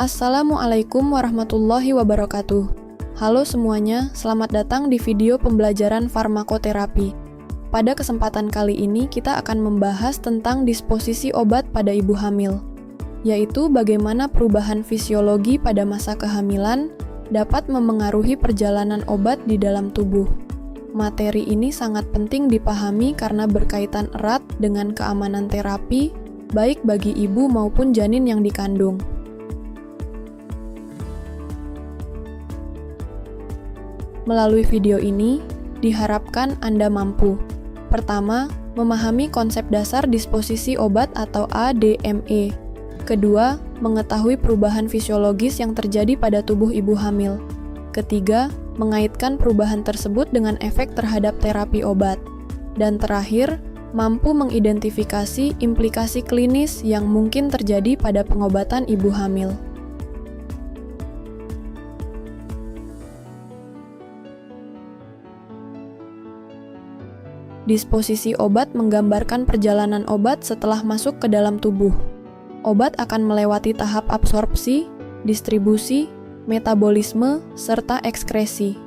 Assalamualaikum warahmatullahi wabarakatuh. Halo semuanya, selamat datang di video pembelajaran farmakoterapi. Pada kesempatan kali ini kita akan membahas tentang disposisi obat pada ibu hamil, yaitu bagaimana perubahan fisiologi pada masa kehamilan dapat memengaruhi perjalanan obat di dalam tubuh. Materi ini sangat penting dipahami karena berkaitan erat dengan keamanan terapi, baik bagi ibu maupun janin yang dikandung. Melalui video ini, diharapkan Anda mampu: pertama, memahami konsep dasar disposisi obat atau ADME. Kedua, mengetahui perubahan fisiologis yang terjadi pada tubuh ibu hamil. Ketiga, mengaitkan perubahan tersebut dengan efek terhadap terapi obat. Dan terakhir, mampu mengidentifikasi implikasi klinis yang mungkin terjadi pada pengobatan ibu hamil. Disposisi obat menggambarkan perjalanan obat setelah masuk ke dalam tubuh. Obat akan melewati tahap absorpsi, distribusi, metabolisme, serta ekskresi.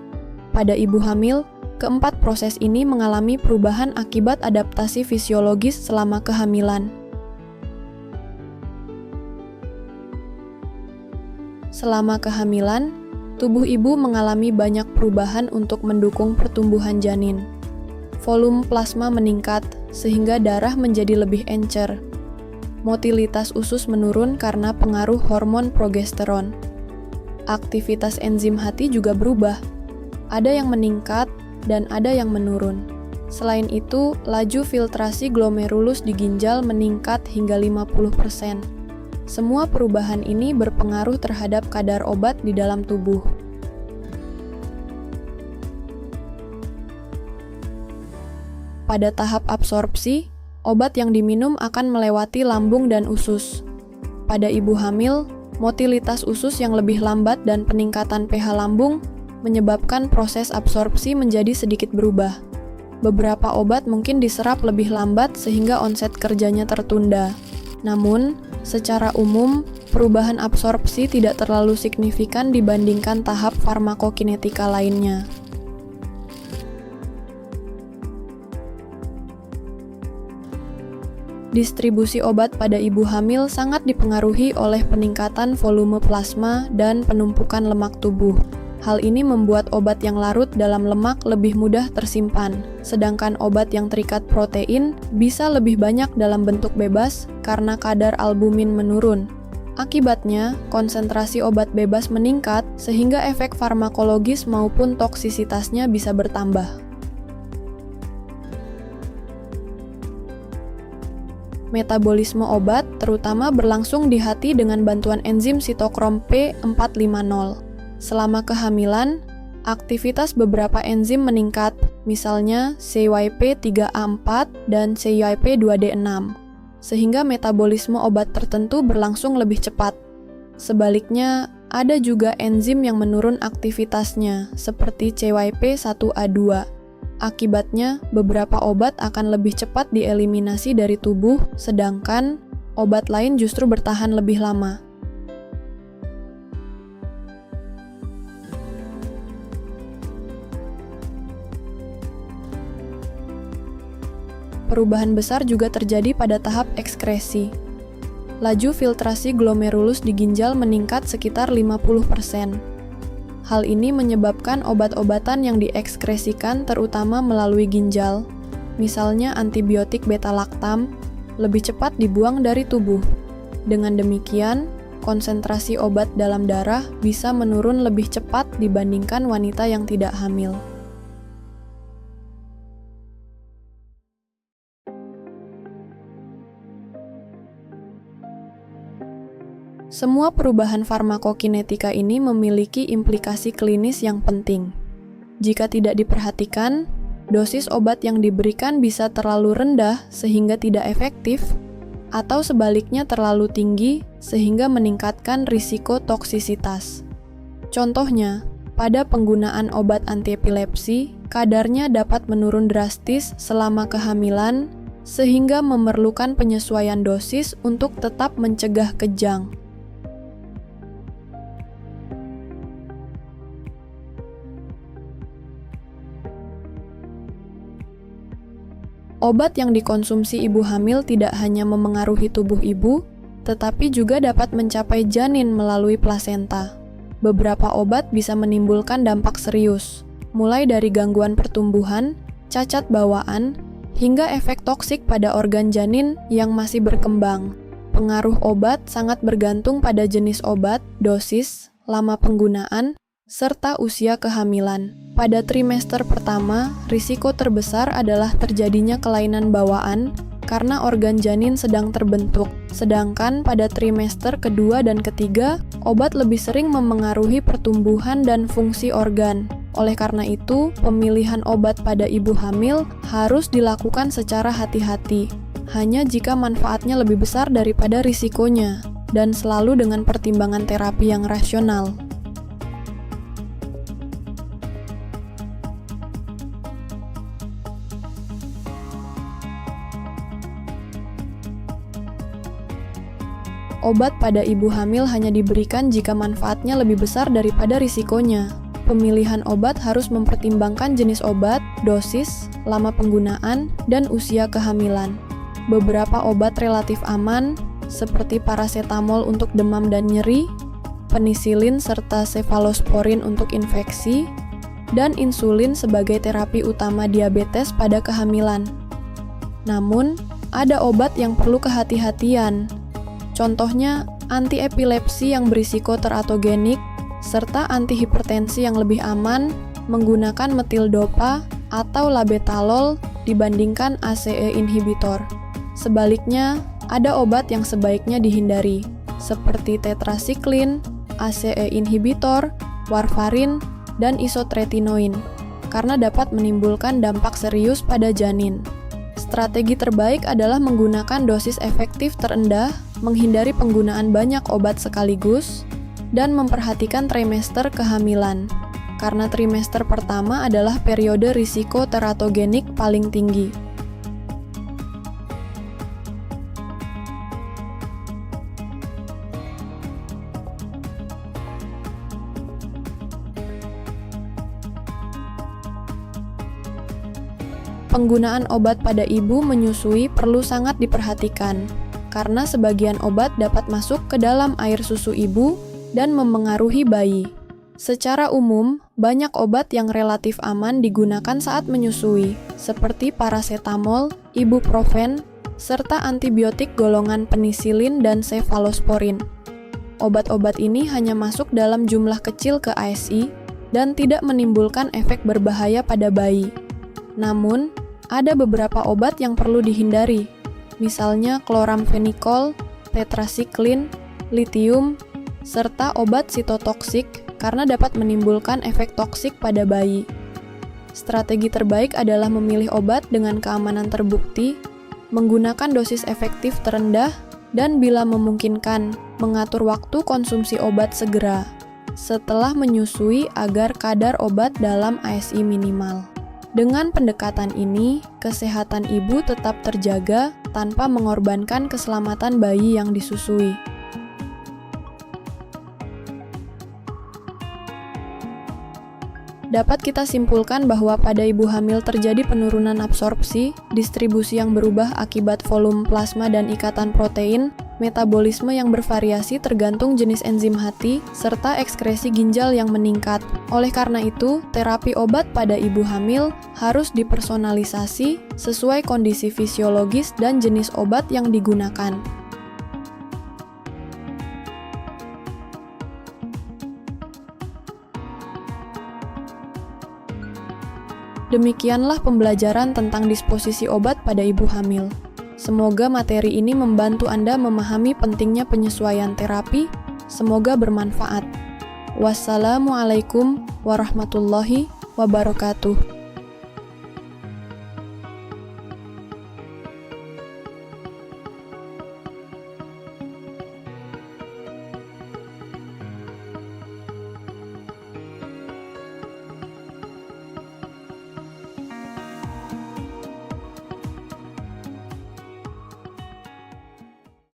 Pada ibu hamil, keempat proses ini mengalami perubahan akibat adaptasi fisiologis selama kehamilan. Selama kehamilan, tubuh ibu mengalami banyak perubahan untuk mendukung pertumbuhan janin. Volume plasma meningkat, sehingga darah menjadi lebih encer. Motilitas usus menurun karena pengaruh hormon progesteron. Aktivitas enzim hati juga berubah. Ada yang meningkat dan ada yang menurun. Selain itu, laju filtrasi glomerulus di ginjal meningkat hingga 50%. Semua perubahan ini berpengaruh terhadap kadar obat di dalam tubuh. Pada tahap absorpsi, obat yang diminum akan melewati lambung dan usus. Pada ibu hamil, motilitas usus yang lebih lambat dan peningkatan pH lambung menyebabkan proses absorpsi menjadi sedikit berubah. Beberapa obat mungkin diserap lebih lambat sehingga onset kerjanya tertunda. Namun, secara umum, perubahan absorpsi tidak terlalu signifikan dibandingkan tahap farmakokinetika lainnya. Distribusi obat pada ibu hamil sangat dipengaruhi oleh peningkatan volume plasma dan penumpukan lemak tubuh. Hal ini membuat obat yang larut dalam lemak lebih mudah tersimpan, sedangkan obat yang terikat protein bisa lebih banyak dalam bentuk bebas karena kadar albumin menurun. Akibatnya, konsentrasi obat bebas meningkat sehingga efek farmakologis maupun toksisitasnya bisa bertambah. Metabolisme obat terutama berlangsung di hati dengan bantuan enzim sitokrom P450. Selama kehamilan, aktivitas beberapa enzim meningkat, misalnya CYP3A4 dan CYP2D6, sehingga metabolisme obat tertentu berlangsung lebih cepat. Sebaliknya, ada juga enzim yang menurun aktivitasnya, seperti CYP1A2. Akibatnya, beberapa obat akan lebih cepat dieliminasi dari tubuh, sedangkan obat lain justru bertahan lebih lama. Perubahan besar juga terjadi pada tahap ekskresi. Laju filtrasi glomerulus di ginjal meningkat sekitar 50%. Hal ini menyebabkan obat-obatan yang diekskresikan terutama melalui ginjal, misalnya antibiotik beta-laktam, lebih cepat dibuang dari tubuh. Dengan demikian, konsentrasi obat dalam darah bisa menurun lebih cepat dibandingkan wanita yang tidak hamil. Semua perubahan farmakokinetika ini memiliki implikasi klinis yang penting. Jika tidak diperhatikan, dosis obat yang diberikan bisa terlalu rendah sehingga tidak efektif, atau sebaliknya terlalu tinggi sehingga meningkatkan risiko toksisitas. Contohnya, pada penggunaan obat antiepilepsi, kadarnya dapat menurun drastis selama kehamilan sehingga memerlukan penyesuaian dosis untuk tetap mencegah kejang. Obat yang dikonsumsi ibu hamil tidak hanya memengaruhi tubuh ibu, tetapi juga dapat mencapai janin melalui plasenta. Beberapa obat bisa menimbulkan dampak serius, mulai dari gangguan pertumbuhan, cacat bawaan, hingga efek toksik pada organ janin yang masih berkembang. Pengaruh obat sangat bergantung pada jenis obat, dosis, lama penggunaan, serta usia kehamilan. Pada trimester pertama, risiko terbesar adalah terjadinya kelainan bawaan karena organ janin sedang terbentuk. Sedangkan pada trimester kedua dan ketiga, obat lebih sering memengaruhi pertumbuhan dan fungsi organ. Oleh karena itu, pemilihan obat pada ibu hamil harus dilakukan secara hati-hati, hanya jika manfaatnya lebih besar daripada risikonya, dan selalu dengan pertimbangan terapi yang rasional. Obat pada ibu hamil hanya diberikan jika manfaatnya lebih besar daripada risikonya. Pemilihan obat harus mempertimbangkan jenis obat, dosis, lama penggunaan, dan usia kehamilan. Beberapa obat relatif aman, seperti parasetamol untuk demam dan nyeri, penisilin serta cefalosporin untuk infeksi, dan insulin sebagai terapi utama diabetes pada kehamilan. Namun, ada obat yang perlu kehati-hatian. Contohnya, antiepilepsi yang berisiko teratogenik, serta antihipertensi yang lebih aman menggunakan metildopa atau labetalol dibandingkan ACE inhibitor. Sebaliknya, ada obat yang sebaiknya dihindari, seperti tetrasiklin, ACE inhibitor, warfarin, dan isotretinoin, karena dapat menimbulkan dampak serius pada janin. Strategi terbaik adalah menggunakan dosis efektif terendah, menghindari penggunaan banyak obat sekaligus, dan memperhatikan trimester kehamilan, karena trimester pertama adalah periode risiko teratogenik paling tinggi. Penggunaan obat pada ibu menyusui perlu sangat diperhatikan, karena sebagian obat dapat masuk ke dalam air susu ibu dan memengaruhi bayi. Secara umum, banyak obat yang relatif aman digunakan saat menyusui, seperti parasetamol, ibuprofen, serta antibiotik golongan penisilin dan cefalosporin. Obat-obat ini hanya masuk dalam jumlah kecil ke ASI dan tidak menimbulkan efek berbahaya pada bayi. Namun, ada beberapa obat yang perlu dihindari, misalnya kloramfenikol, tetrasiklin, litium, serta obat sitotoksik karena dapat menimbulkan efek toksik pada bayi. Strategi terbaik adalah memilih obat dengan keamanan terbukti, menggunakan dosis efektif terendah, dan bila memungkinkan, mengatur waktu konsumsi obat segera setelah menyusui agar kadar obat dalam ASI minimal. Dengan pendekatan ini, kesehatan ibu tetap terjaga tanpa mengorbankan keselamatan bayi yang disusui. Dapat kita simpulkan bahwa pada ibu hamil terjadi penurunan absorpsi, distribusi yang berubah akibat volume plasma dan ikatan protein, metabolisme yang bervariasi tergantung jenis enzim hati, serta ekskresi ginjal yang meningkat. Oleh karena itu, terapi obat pada ibu hamil harus dipersonalisasi sesuai kondisi fisiologis dan jenis obat yang digunakan. Demikianlah pembelajaran tentang disposisi obat pada ibu hamil. Semoga materi ini membantu Anda memahami pentingnya penyesuaian terapi. Semoga bermanfaat. Wassalamualaikum warahmatullahi wabarakatuh.